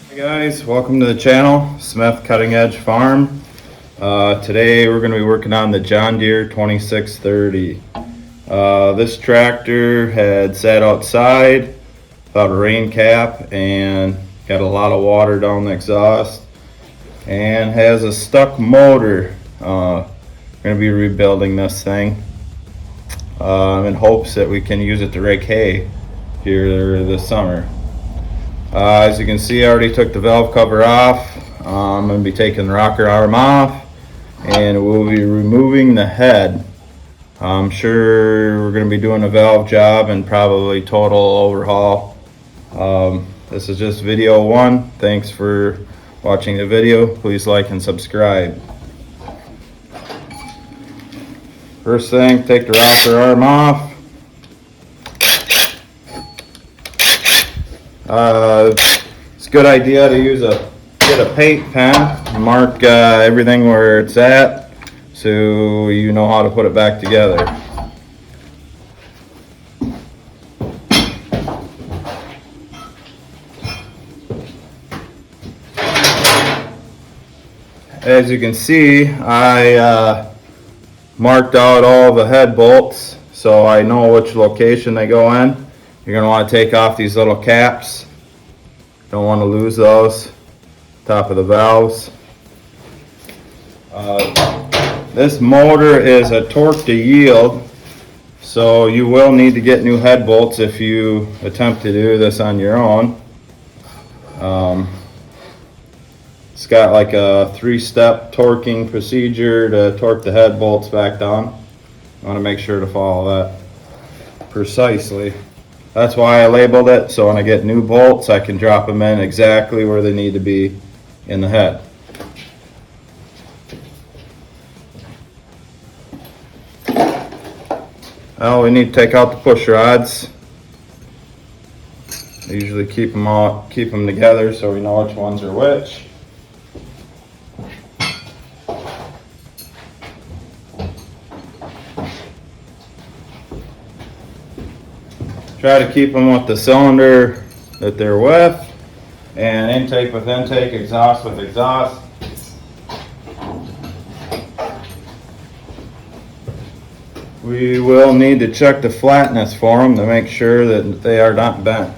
Hey guys, welcome to the channel, Smith Cutting Edge Farm. Today we're going to be working on the John Deere 2630. This tractor had sat outside without a rain cap and got a lot of water down the exhaust and has a stuck motor. We're going to be rebuilding this thing in hopes that we can use it to rake hay here this summer. As you can see, I already took the valve cover off. I'm going to be taking the rocker arm off and we'll be removing the head. I'm sure we're going to be doing a valve job and probably total overhaul. This is just video one. Thanks for watching the video. Please like and subscribe. First thing, take the rocker arm off. It's a good idea to get a paint pen, mark everything where it's at so you know how to put it back together. As you can see, I marked out all the head bolts so I know which location they go in. You're going to want to take off these little caps. Don't want to lose those. Top of the valves. This motor is a torque to yield, so you will need to get new head bolts if you attempt to do this on your own. It's got like a 3-step torquing procedure to torque the head bolts back down. You want to make sure to follow that precisely. That's why I labeled it, so when I get new bolts I can drop them in exactly where they need to be in the head. Well, we need to take out the push rods. I usually keep them together so we know which ones are which. Try to keep them with the cylinder that they're with, and intake with intake, exhaust with exhaust. We will need to check the flatness for them to make sure that they are not bent.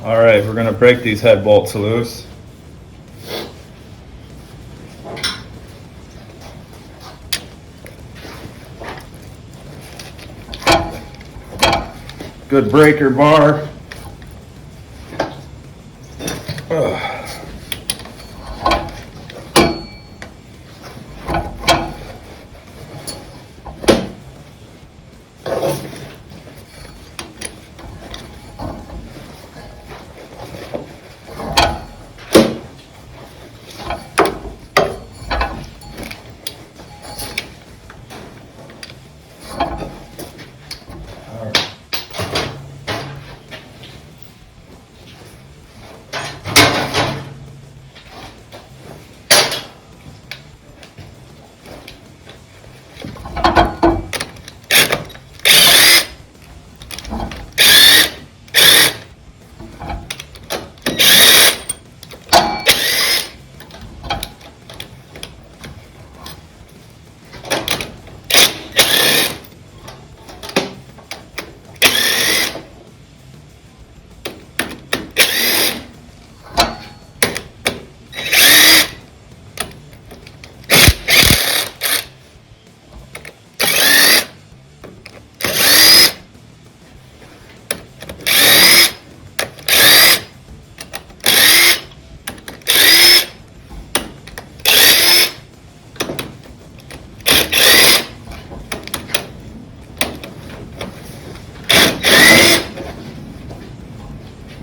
Alright, we're going to break these head bolts loose. Good breaker bar.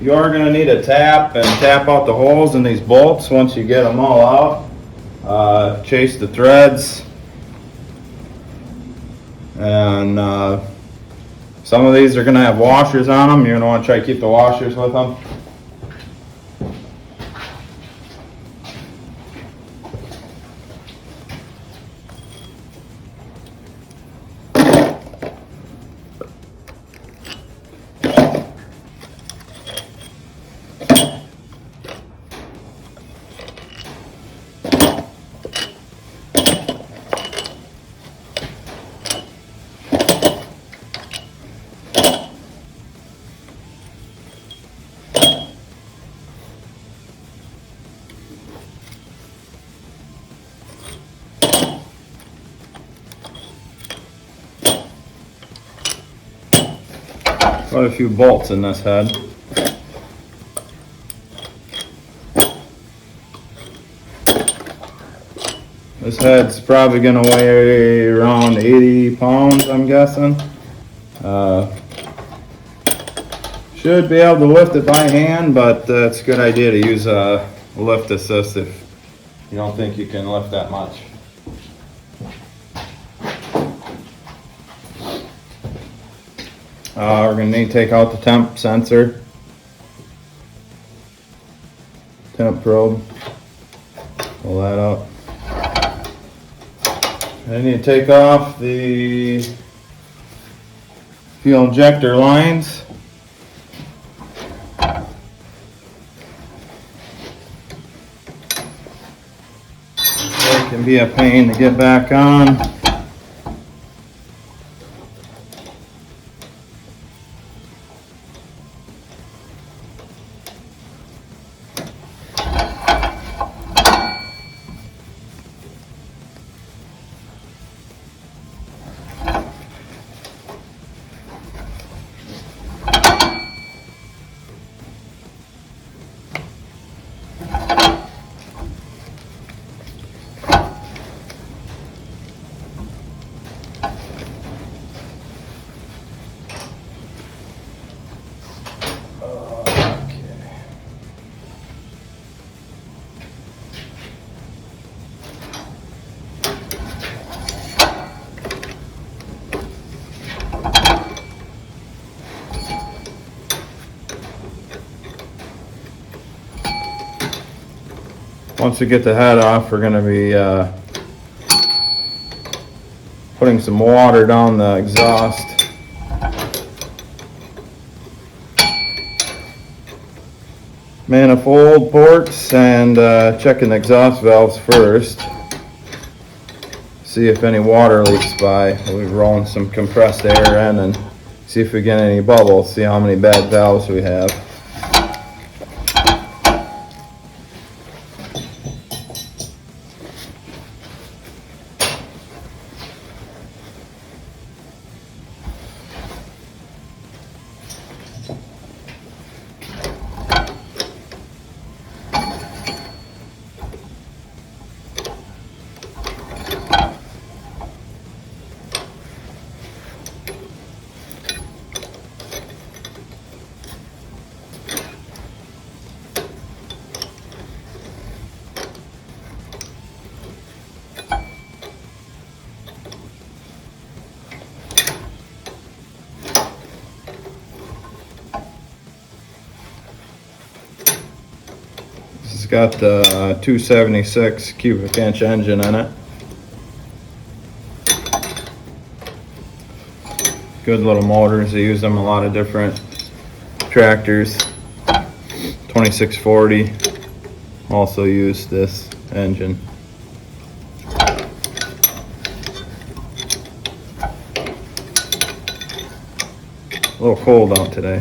You are going to need a tap and tap out the holes in these bolts once you get them all out. Chase the threads and Some of these are gonna have washers on them. You're gonna wanna try to keep the washers with them. Quite a few bolts in this head. This head's probably gonna weigh around 80 pounds, I'm guessing. Should be able to lift it by hand, but it's a good idea to use a lift assist if you don't think you can lift that much. We're going to need to take out the temp sensor, temp probe, pull that out. I need to take off the fuel injector lines. It can be a pain to get back on. Once we get the head off, we're going to be putting some water down the exhaust. Manifold ports and checking the exhaust valves first. See if any water leaks by. We're rolling some compressed air in and see if we get any bubbles, see how many bad valves we have. It's got the 276 cubic inch engine in it. Good little motors. They use them in a lot of different tractors. 2640 also used this engine. A little cold out today.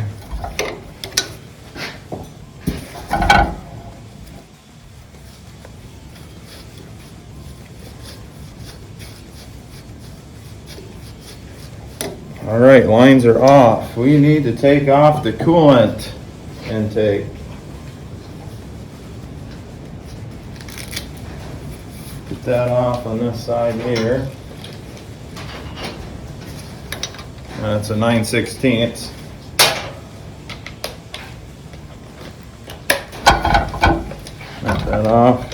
All right, lines are off. We need to take off the coolant intake. Get that off on this side here. That's a 9/16. Knock that off.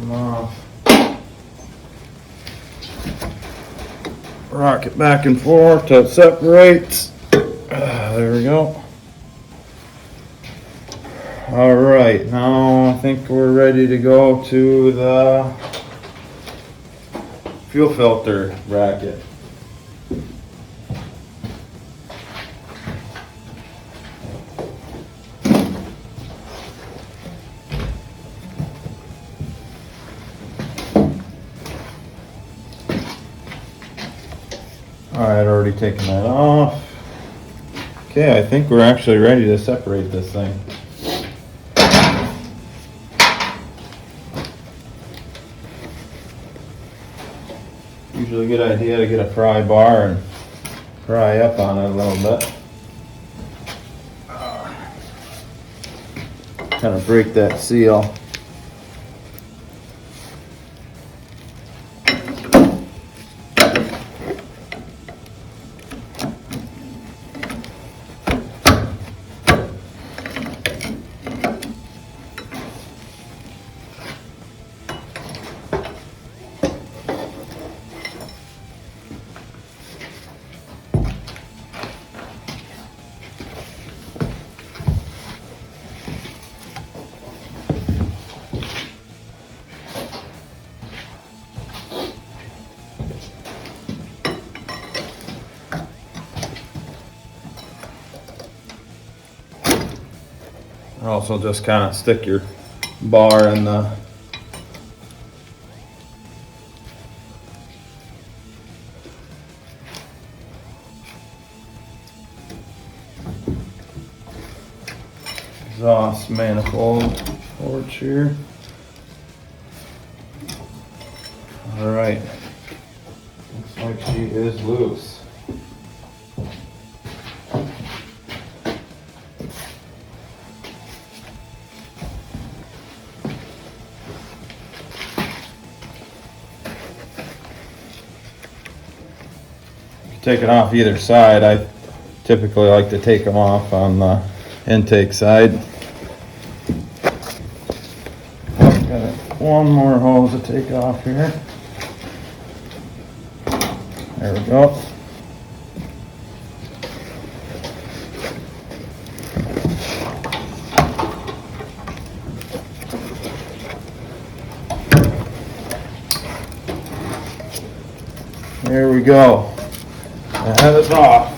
them off. Rock it back and forth till it separates. There we go. Alright, now I think we're ready to go to the fuel filter bracket. Alright, already taken that off. Okay, I think we're actually ready to separate this thing. Usually a good idea to get a pry bar and pry up on it a little bit. Kind of break that seal. Also just kind of stick your bar in the exhaust manifold porch here. Alright, looks like she is loose. Take it off either side. I typically like to take them off on the intake side. Got one more hose to take off here. There we go. There we go. That is off.